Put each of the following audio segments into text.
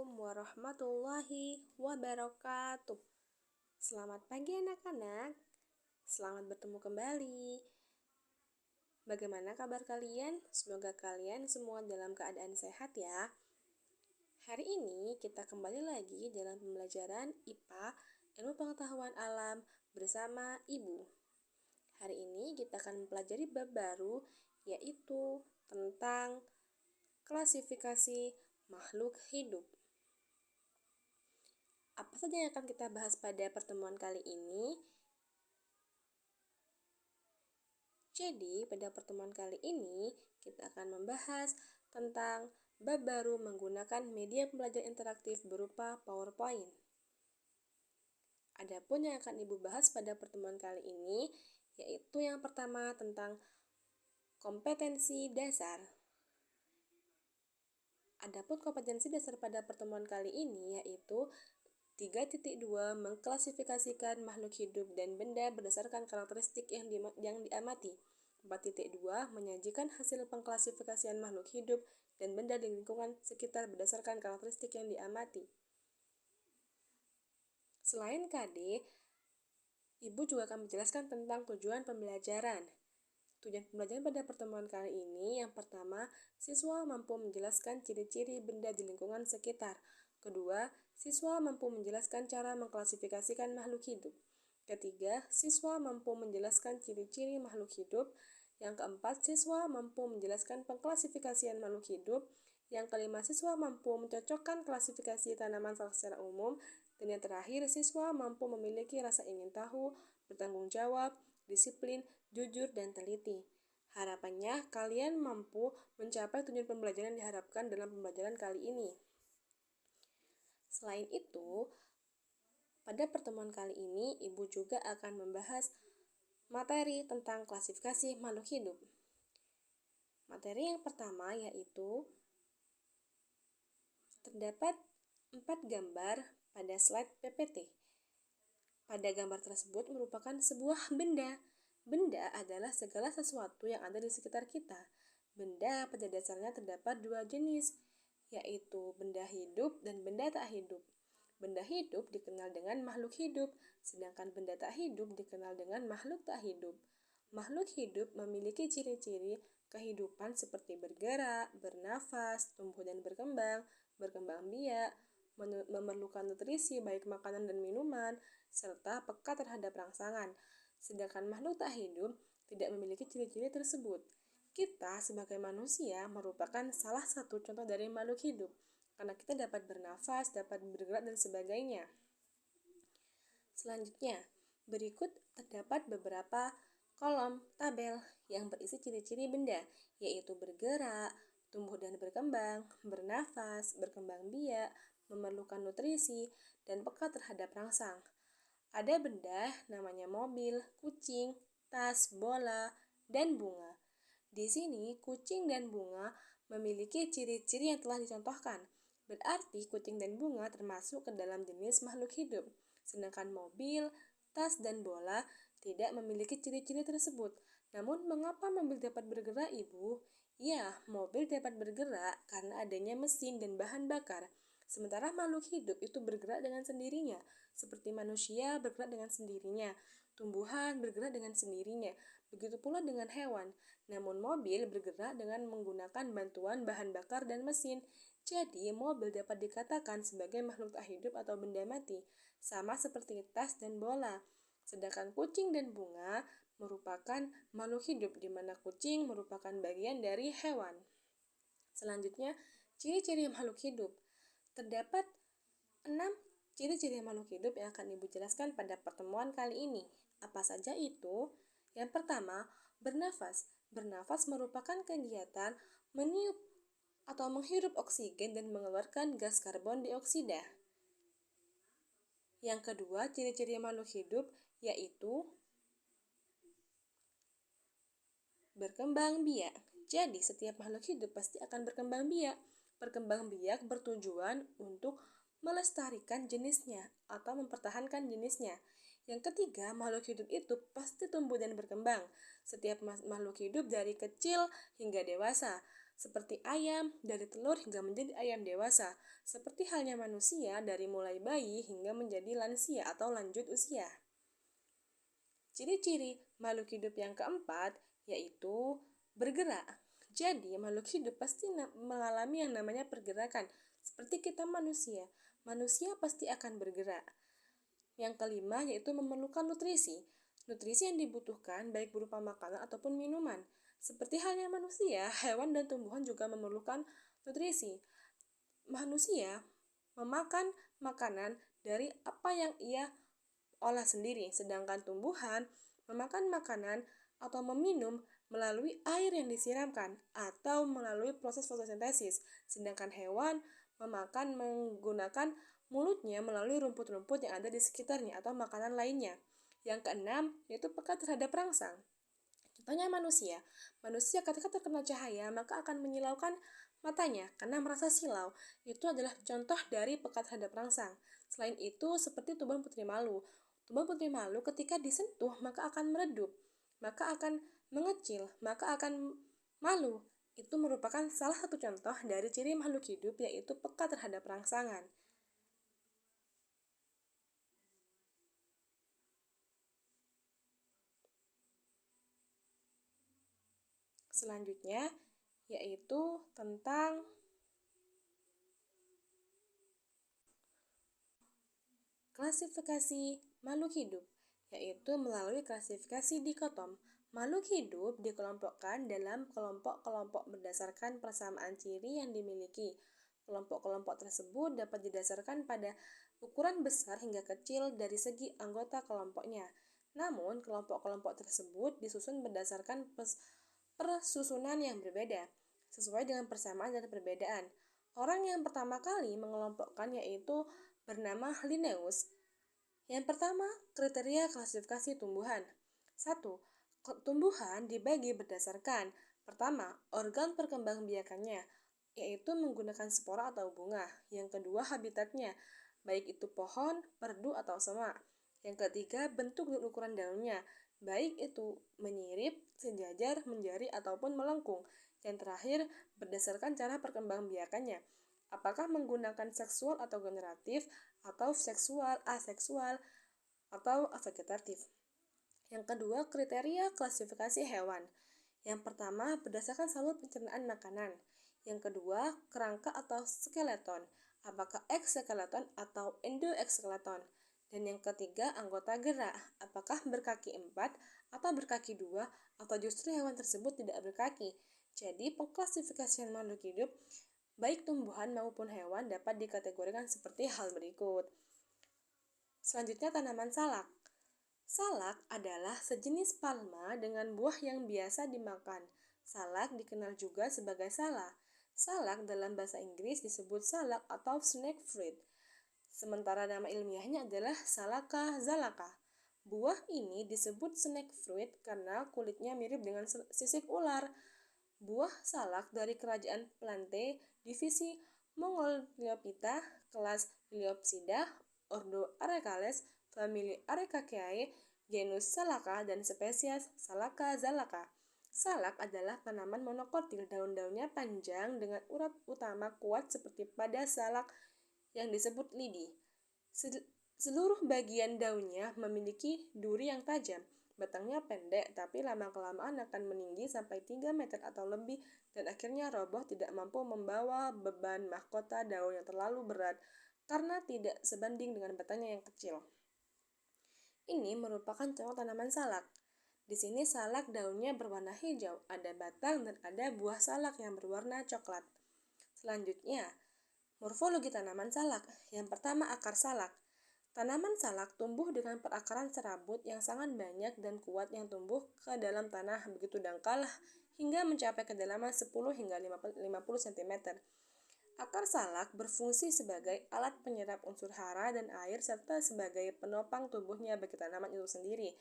Assalamualaikum warahmatullahi wabarakatuh. Selamat pagi anak-anak. Selamat bertemu kembali. Bagaimana kabar kalian? Semoga kalian semua dalam keadaan sehat ya. Hari ini kita kembali lagi dalam pembelajaran IPA, Ilmu Pengetahuan Alam bersama Ibu. Hari ini kita akan mempelajari bab baru, yaitu tentang klasifikasi makhluk hidup. Apa saja yang akan kita bahas pada pertemuan kali ini? Jadi, pada pertemuan kali ini kita akan membahas tentang bab baru menggunakan media pembelajaran interaktif berupa PowerPoint. Adapun yang akan Ibu bahas pada pertemuan kali ini yaitu yang pertama tentang kompetensi dasar. Adapun kompetensi dasar pada pertemuan kali ini yaitu 3.2 mengklasifikasikan makhluk hidup dan benda berdasarkan karakteristik yang diamati. 4.2 menyajikan hasil pengklasifikasian makhluk hidup dan benda di lingkungan sekitar berdasarkan karakteristik yang diamati. Selain KD, Ibu juga akan menjelaskan tentang tujuan pembelajaran. Tujuan pembelajaran pada pertemuan kali ini yang pertama, siswa mampu menjelaskan ciri-ciri benda di lingkungan sekitar. Kedua, siswa mampu menjelaskan cara mengklasifikasikan makhluk hidup. Ketiga, siswa mampu menjelaskan ciri-ciri makhluk hidup. Yang keempat, siswa mampu menjelaskan pengklasifikasian makhluk hidup. Yang kelima, siswa mampu mencocokkan klasifikasi tanaman secara umum. Dan yang terakhir, siswa mampu memiliki rasa ingin tahu, bertanggung jawab, disiplin, jujur, dan teliti. Harapannya, kalian mampu mencapai tujuan pembelajaran yang diharapkan dalam pembelajaran kali ini. Selain itu, pada pertemuan kali ini, Ibu juga akan membahas materi tentang klasifikasi makhluk hidup. Materi yang pertama yaitu terdapat 4 gambar pada slide PPT. Pada gambar tersebut merupakan sebuah benda. Benda adalah segala sesuatu yang ada di sekitar kita. Benda pada dasarnya terdapat 2 jenis, yaitu benda hidup dan benda tak hidup. Benda hidup dikenal dengan makhluk hidup, sedangkan benda tak hidup dikenal dengan makhluk tak hidup. Makhluk hidup memiliki ciri-ciri kehidupan seperti bergerak, bernafas, tumbuh dan berkembang biak, memerlukan nutrisi baik makanan dan minuman, serta peka terhadap rangsangan. Sedangkan makhluk tak hidup tidak memiliki ciri-ciri tersebut. Kita sebagai manusia merupakan salah satu contoh dari makhluk hidup, karena kita dapat bernafas, dapat bergerak, dan sebagainya. Selanjutnya, berikut terdapat beberapa kolom tabel yang berisi ciri-ciri benda, yaitu bergerak, tumbuh dan berkembang, bernafas, berkembang biak, memerlukan nutrisi, dan peka terhadap rangsang. Ada benda namanya mobil, kucing, tas, bola, dan bunga. Di sini, kucing dan bunga memiliki ciri-ciri yang telah dicontohkan. Berarti kucing dan bunga termasuk ke dalam jenis makhluk hidup. Sedangkan mobil, tas, dan bola tidak memiliki ciri-ciri tersebut. Namun, mengapa mobil dapat bergerak, Ibu? Ya, mobil dapat bergerak karena adanya mesin dan bahan bakar. Sementara makhluk hidup itu bergerak dengan sendirinya, seperti manusia bergerak dengan sendirinya, tumbuhan bergerak dengan sendirinya, begitu pula dengan hewan. Namun mobil bergerak dengan menggunakan bantuan bahan bakar dan mesin. Jadi, mobil dapat dikatakan sebagai makhluk tak hidup atau benda mati, sama seperti tas dan bola. Sedangkan kucing dan bunga merupakan makhluk hidup, di mana kucing merupakan bagian dari hewan. Selanjutnya, ciri-ciri makhluk hidup. Terdapat 6 ciri-ciri makhluk hidup yang akan Ibu jelaskan pada pertemuan kali ini. Apa saja itu? Yang pertama, bernafas. Bernafas merupakan kegiatan meniup atau menghirup oksigen dan mengeluarkan gas karbon dioksida. Yang kedua, ciri-ciri makhluk hidup yaitu berkembang biak. Jadi, setiap makhluk hidup pasti akan berkembang biak. Berkembang biak bertujuan untuk melestarikan jenisnya atau mempertahankan jenisnya. Yang ketiga, makhluk hidup itu pasti tumbuh dan berkembang. Setiap makhluk hidup dari kecil hingga dewasa. seperti ayam dari telur hingga menjadi ayam dewasa, seperti halnya manusia dari mulai bayi hingga menjadi lansia atau lanjut usia. Ciri-ciri makhluk hidup yang keempat yaitu bergerak. Jadi, makhluk hidup pasti mengalami yang namanya pergerakan, seperti kita manusia. Manusia pasti akan bergerak. Yang kelima yaitu memerlukan nutrisi. Nutrisi yang dibutuhkan baik berupa makanan ataupun minuman. Seperti halnya manusia, hewan dan tumbuhan juga memerlukan nutrisi. Manusia memakan makanan dari apa yang ia olah sendiri, sedangkan tumbuhan memakan makanan atau meminum melalui air yang disiramkan atau melalui proses fotosintesis, sedangkan hewan memakan menggunakan mulutnya melalui rumput-rumput yang ada di sekitarnya atau makanan lainnya. Yang keenam yaitu peka terhadap rangsang. Contohnya manusia. Manusia ketika terkena cahaya maka akan menyilaukan matanya karena merasa silau. Itu adalah contoh dari peka terhadap rangsang. Selain itu seperti tubuh putri malu. Tubuh putri malu ketika disentuh maka akan meredup, maka akan mengecil, maka akan malu. Itu merupakan salah satu contoh dari ciri makhluk hidup yaitu peka terhadap rangsangan. Selanjutnya yaitu tentang klasifikasi makhluk hidup, yaitu melalui klasifikasi dikotom. Makhluk hidup dikelompokkan dalam kelompok-kelompok berdasarkan persamaan ciri yang dimiliki. Kelompok-kelompok tersebut dapat didasarkan pada ukuran besar hingga kecil dari segi anggota kelompoknya. Namun, kelompok-kelompok tersebut disusun berdasarkan persusunan yang berbeda, sesuai dengan persamaan dan perbedaan. Orang yang pertama kali mengelompokkan yaitu bernama Linnaeus. Yang pertama, kriteria klasifikasi tumbuhan. 1. Tumbuhan dibagi berdasarkan pertama, organ perkembangbiakannya, yaitu menggunakan spora atau bunga. Yang kedua, habitatnya, baik itu pohon, perdu, atau semak. Yang ketiga, bentuk dan ukuran daunnya, baik itu menyirip, sejajar, menjari, ataupun melengkung. Yang terakhir, berdasarkan cara perkembangbiakannya, apakah menggunakan seksual atau generatif, atau seksual, aseksual, atau vegetatif. Yang kedua, kriteria klasifikasi hewan. Yang pertama, berdasarkan salur pencernaan makanan. Yang kedua, kerangka atau skeleton, apakah ekskeleton atau endoekskeleton. Dan yang ketiga, anggota gerak, apakah berkaki 4 atau berkaki 2 atau justru hewan tersebut tidak berkaki. Jadi, pengklasifikasian makhluk hidup baik tumbuhan maupun hewan dapat dikategorikan seperti hal berikut. Selanjutnya, tanaman salak. Salak adalah sejenis palma dengan buah yang biasa dimakan. Salak dikenal juga sebagai salak. Salak dalam bahasa Inggris disebut salak atau snake fruit. Sementara nama ilmiahnya adalah Salaka zalaka. Buah ini disebut snake fruit karena kulitnya mirip dengan sisik ular. Buah salak dari kerajaan Plante, divisi Mongoliophyta, kelas Liliopsida, ordo Arecales, famili Arecaceae, genus Salaka, dan spesies Salaka zalaka. Salak adalah tanaman monokotil, daun-daunnya panjang dengan urat utama kuat seperti pada salak yang disebut lidi. Seluruh bagian daunnya memiliki duri yang tajam. Batangnya pendek, tapi lama-kelamaan akan meninggi sampai 3 meter atau lebih dan akhirnya roboh tidak mampu membawa beban mahkota daun yang terlalu berat karena tidak sebanding dengan batangnya yang kecil. Ini merupakan contoh tanaman salak. Di sini salak daunnya berwarna hijau, ada batang dan ada buah salak yang berwarna coklat. Selanjutnya, morfologi tanaman salak. Yang pertama, akar salak. Tanaman salak tumbuh dengan perakaran serabut yang sangat banyak dan kuat yang tumbuh ke dalam tanah begitu dangkal hingga mencapai kedalaman 10 hingga 50 cm. Akar salak berfungsi sebagai alat penyerap unsur hara dan air serta sebagai penopang tumbuhnya bagi tanaman itu sendiri.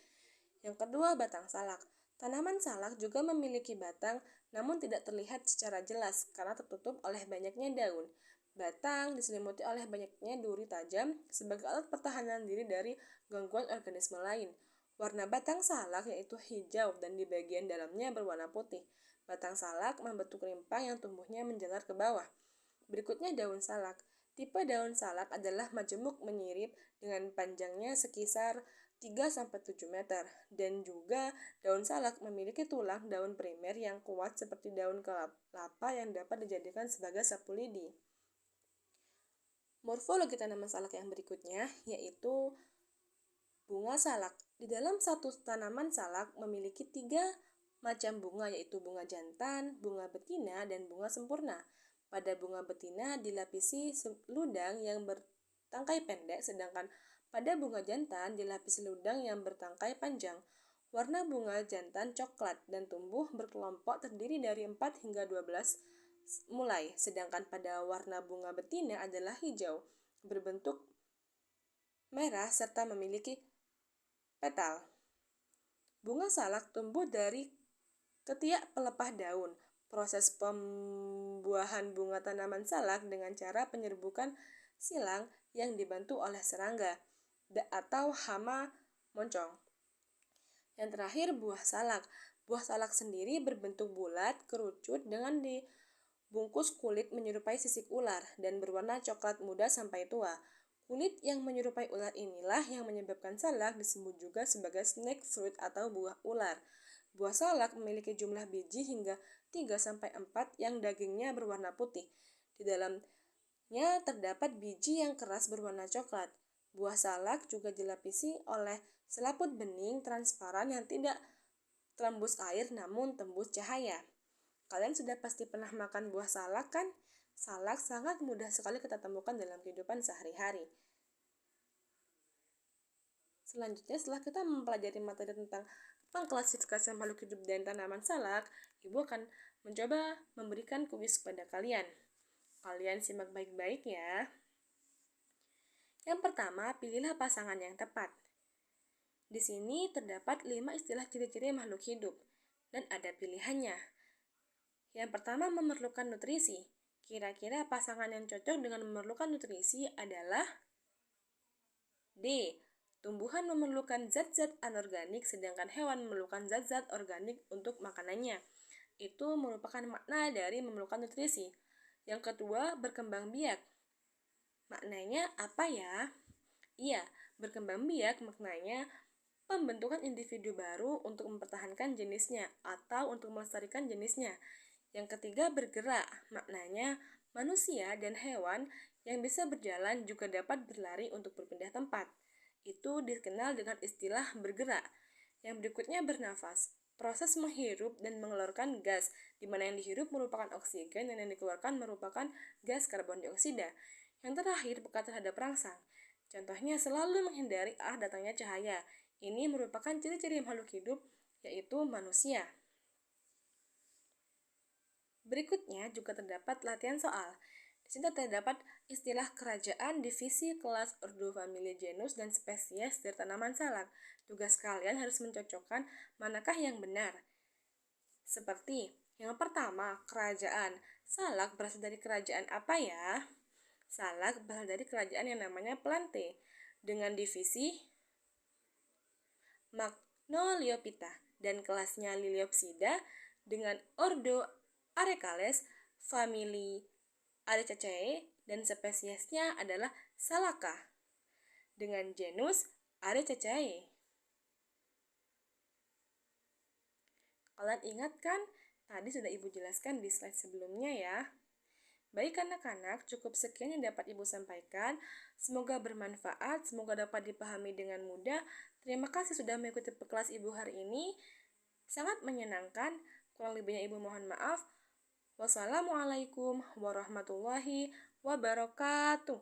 Yang kedua, batang salak. Tanaman salak juga memiliki batang namun tidak terlihat secara jelas karena tertutup oleh banyaknya daun. Batang diselimuti oleh banyaknya duri tajam sebagai alat pertahanan diri dari gangguan organisme lain. Warna batang salak yaitu hijau dan di bagian dalamnya berwarna putih. Batang salak membentuk rimpang yang tumbuhnya menjalar ke bawah. Berikutnya daun salak. Tipe daun salak adalah majemuk menyirip dengan panjangnya sekisar 3-7 meter. Dan juga daun salak memiliki tulang daun primer yang kuat seperti daun kelapa yang dapat dijadikan sebagai sapu lidi. Morfologi tanaman salak yang berikutnya yaitu bunga salak. Di dalam satu tanaman salak memiliki 3 macam bunga, yaitu bunga jantan, bunga betina, dan bunga sempurna. Pada bunga betina dilapisi ludang yang bertangkai pendek, sedangkan pada bunga jantan dilapisi ludang yang bertangkai panjang. Warna bunga jantan coklat dan tumbuh berkelompok terdiri dari 4 hingga 12 mulai, sedangkan pada warna bunga betina adalah hijau, berbentuk merah serta memiliki petal. Bunga salak tumbuh dari ketiak pelepah daun. Proses pembuahan bunga tanaman salak dengan cara penyerbukan silang yang dibantu oleh serangga atau hama moncong. Yang terakhir, buah salak. Buah salak sendiri berbentuk bulat, kerucut dengan dibungkus kulit menyerupai sisik ular dan berwarna coklat muda sampai tua. Kulit yang menyerupai ular inilah yang menyebabkan salak disebut juga sebagai snake fruit atau buah ular. Buah salak memiliki jumlah biji hingga 3-4 yang dagingnya berwarna putih. Di dalamnya terdapat biji yang keras berwarna coklat. Buah salak juga dilapisi oleh selaput bening transparan yang tidak tembus air namun tembus cahaya. Kalian sudah pasti pernah makan buah salak kan? Salak sangat mudah sekali kita temukan dalam kehidupan sehari-hari. Selanjutnya, setelah kita mempelajari materi tentang pengklasifikasian makhluk hidup dan tanaman salak, Ibu akan mencoba memberikan kuis kepada kalian. Kalian simak baik-baik ya. Yang pertama, pilihlah pasangan yang tepat. Di sini terdapat 5 istilah ciri-ciri makhluk hidup dan ada pilihannya. Yang pertama, memerlukan nutrisi. Kira-kira pasangan yang cocok dengan memerlukan nutrisi adalah D. Tumbuhan memerlukan zat-zat anorganik sedangkan hewan memerlukan zat-zat organik untuk makanannya. Itu merupakan makna dari memerlukan nutrisi. Yang kedua, berkembang biak. Maknanya apa ya? Iya, berkembang biak maknanya pembentukan individu baru untuk mempertahankan jenisnya atau untuk melestarikan jenisnya. Yang ketiga, bergerak. Maknanya manusia dan hewan yang bisa berjalan juga dapat berlari untuk berpindah tempat. Itu dikenal dengan istilah bergerak. Yang berikutnya, bernafas. Proses menghirup dan mengeluarkan gas, di mana yang dihirup merupakan oksigen dan yang dikeluarkan merupakan gas karbon dioksida. Yang terakhir, peka terhadap rangsang. Contohnya selalu menghindari arah datangnya cahaya. Ini merupakan ciri-ciri makhluk hidup, yaitu manusia. Berikutnya juga terdapat latihan soal. Di sini terdapat istilah kerajaan, divisi, kelas, ordo, famili, genus, dan spesies dari tanaman salak. Tugas kalian harus mencocokkan manakah yang benar. Seperti yang pertama, kerajaan. Salak berasal dari kerajaan apa ya? Salak berasal dari kerajaan yang namanya Plante dengan divisi Magnoliophyta dan kelasnya Liliopsida dengan ordo Arecales, famili Aricaceae, dan spesiesnya adalah Salaka dengan genus Aricaceae. Kalian ingat kan? Tadi sudah Ibu jelaskan di slide sebelumnya ya. Baik anak-anak, cukup sekian yang dapat Ibu sampaikan. Semoga bermanfaat, semoga dapat dipahami dengan mudah. Terima kasih sudah mengikuti kelas Ibu hari ini. Sangat menyenangkan. Kurang lebihnya Ibu mohon maaf. Wassalamualaikum warahmatullahi wabarakatuh.